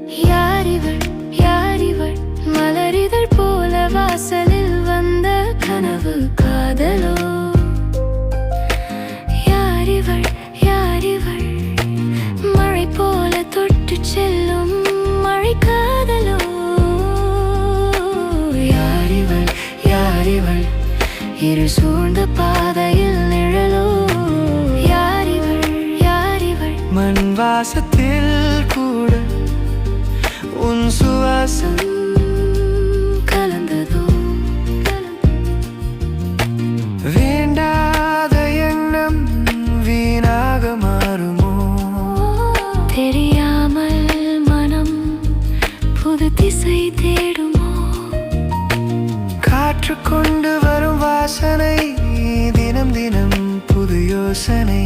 யாரிவள் யாரிவள் மலரிதழ் போல வாசலில் வந்த கனவு காதலோ யாரிவள் யாரிவள் மழை போல தொட்டு செல்லும் மழை காதலோ யாரிவள் யாரிவள் இரு சூழ்ந்த பாதையில் நிழலோ யாரிவள் யாரிவள் மண் வாசத்தில் கூட உன் சுவாசம் கலந்ததோ வேண்டாத எண்ணம் வீணாக மாறுமோ தெரியாமல் மனம் புது திசை தேடுமோ காற்று கொண்டு வரும் வாசனை தினம் தினம் புது யோசனை